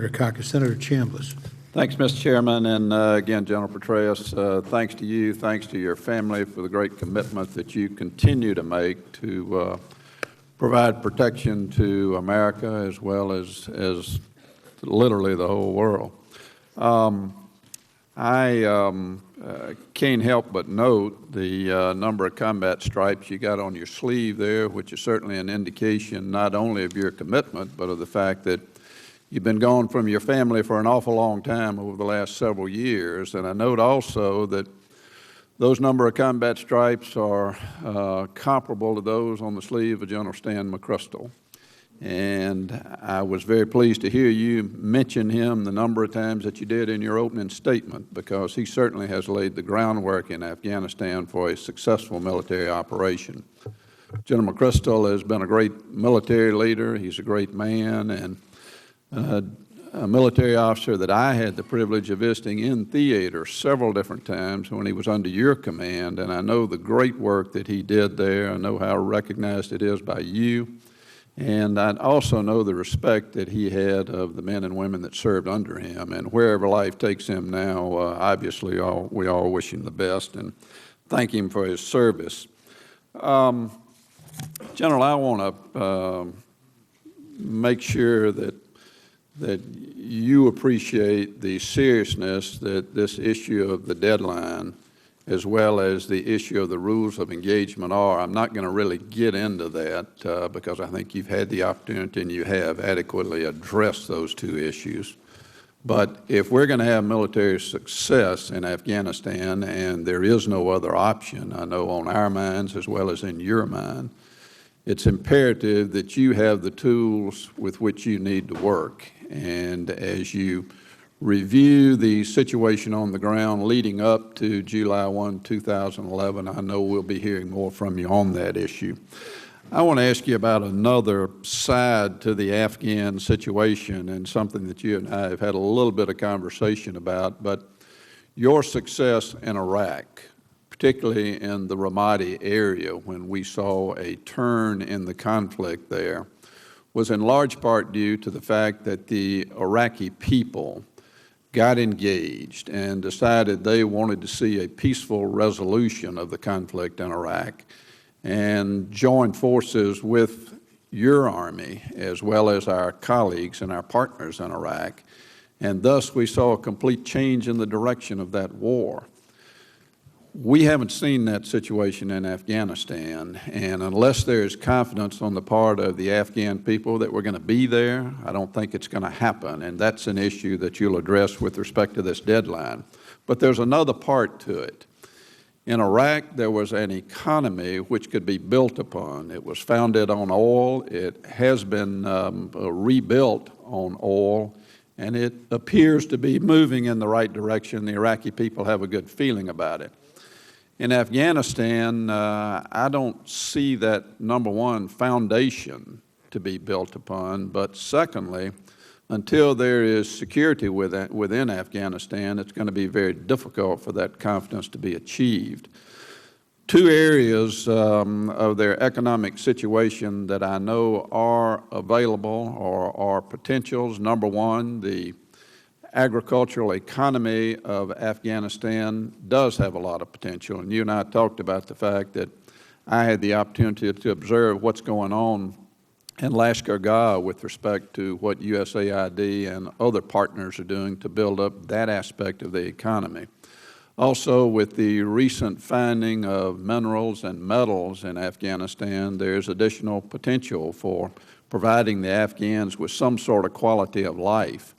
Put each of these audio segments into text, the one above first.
Senator Chambliss. Thanks, Mr. Chairman, and again, General Petraeus, thanks to you, thanks to your family for the great commitment that you continue to make to provide protection to America as well as literally the whole world. I can't help but note the number of combat stripes you got on your sleeve there, which is certainly an indication not only of your commitment, but of the fact that you've been gone from your family for an awful long time over the last several years. And I note also that those number of combat stripes are comparable to those on the sleeve of General Stan McChrystal. And I was very pleased to hear you mention him the number of times that you did in your opening statement, because he certainly has laid the groundwork in Afghanistan for a successful military operation. General McChrystal has been a great military leader. He's a great man, and a military officer that I had the privilege of visiting in theater several different times when he was under your command, and I know the great work that he did there. I know how recognized it is by you, and I also know the respect that he had of the men and women that served under him. And wherever life takes him now, obviously we all wish him the best and thank him for his service. General, I want to make sure that you appreciate the seriousness that this issue of the deadline as well as the issue of the rules of engagement are. I'm not going to really get into that because I think you've had the opportunity and you have adequately addressed those two issues. But if we're going to have military success in Afghanistan, and there is no other option, I know on our minds as well as in your mind, it's imperative that you have the tools with which you need to work. And as you review the situation on the ground leading up to July 1, 2011, I know we'll be hearing more from you on that issue. I want to ask you about another side to the Afghan situation, and something that you and I have had a little bit of conversation about, but your success in Iraq, particularly in the Ramadi area when we saw a turn in the conflict there, was in large part due to the fact that the Iraqi people got engaged and decided they wanted to see a peaceful resolution of the conflict in Iraq and joined forces with your Army as well as our colleagues and our partners in Iraq. And thus we saw a complete change in the direction of that war. We haven't seen that situation in Afghanistan, and unless there's confidence on the part of the Afghan people that we're going to be there, I don't think it's going to happen, and that's an issue that you'll address with respect to this deadline. But there's another part to it. In Iraq, there was an economy which could be built upon. It was founded on oil. It has been rebuilt on oil, and it appears to be moving in the right direction. The Iraqi people have a good feeling about it. In Afghanistan, I don't see that, number one, foundation to be built upon, but secondly, until there is security within Afghanistan, it's going to be very difficult for that confidence to be achieved. Two areas of their economic situation that I know are available or are potentials. Number one, the agricultural economy of Afghanistan does have a lot of potential, and you and I talked about the fact that I had the opportunity to observe what's going on in Lashkar-Gah with respect to what USAID and other partners are doing to build up that aspect of the economy. Also, with the recent finding of minerals and metals in Afghanistan, there's additional potential for providing the Afghans with some sort of quality of life.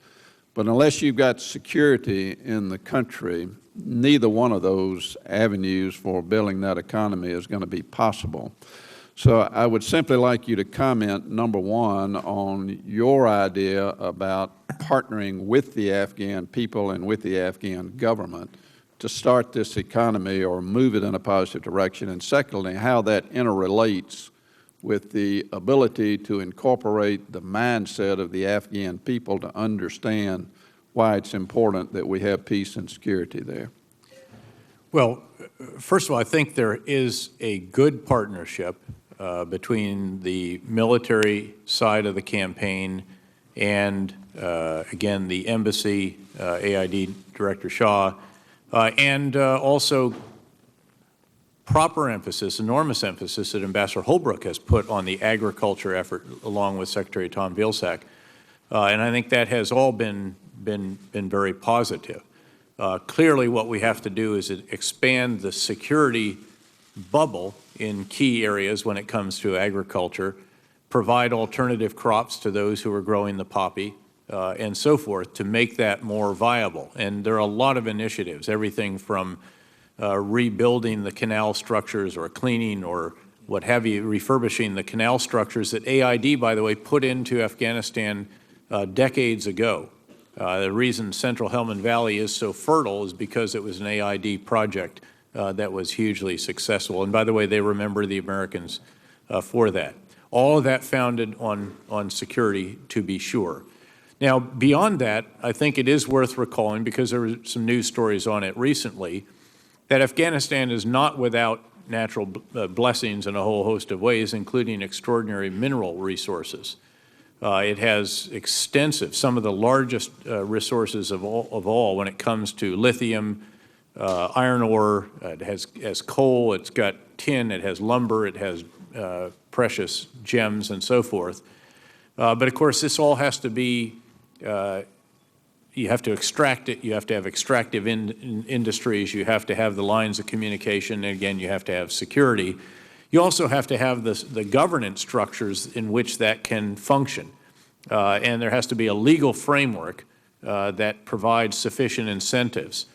But unless you've got security in the country, neither one of those avenues for building that economy is going to be possible. So I would simply like you to comment, number one, on your idea about partnering with the Afghan people and with the Afghan government to start this economy or move it in a positive direction, and secondly, how that interrelates with the ability to incorporate the mindset of the Afghan people to understand why it's important that we have peace and security there. Well, first of all, I think there is a good partnership between the military side of the campaign and again, the embassy, AID Director Shaw, and also proper emphasis, enormous emphasis that Ambassador Holbrooke has put on the agriculture effort along with Secretary Tom Vilsack. And I think that has all been very positive. Clearly what we have to do is expand the security bubble in key areas when it comes to agriculture, provide alternative crops to those who are growing the poppy, and so forth, to make that more viable. And there are a lot of initiatives, everything from rebuilding the canal structures or cleaning or what have you, refurbishing the canal structures that AID, by the way, put into Afghanistan decades ago. The reason Central Helmand Valley is so fertile is because it was an AID project that was hugely successful. And by the way, they remember the Americans for that. All of that founded on security, to be sure. Now, beyond that, I think it is worth recalling, because there were some news stories on it recently, that Afghanistan is not without natural blessings in a whole host of ways, including extraordinary mineral resources. It has extensive, some of the largest resources of all when it comes to lithium, iron ore. It has coal, it's got tin, it has lumber, it has precious gems and so forth. But of course, this all has to be, you have to extract it, you have to have extractive industries, you have to have the lines of communication, and again, you have to have security. You also have to have the governance structures in which that can function. And there has to be a legal framework that provides sufficient incentives.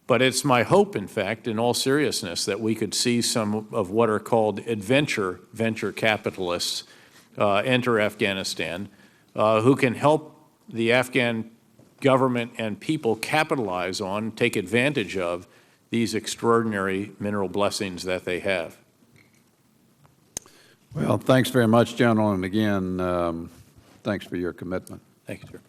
But it's my hope, in fact, in all seriousness, that we could see some of what are called venture capitalists enter Afghanistan, who can help the Afghan government and people capitalize on, take advantage of these extraordinary mineral blessings that they have. Well, thanks very much, General, and again, thanks for your commitment. Thank you, sir.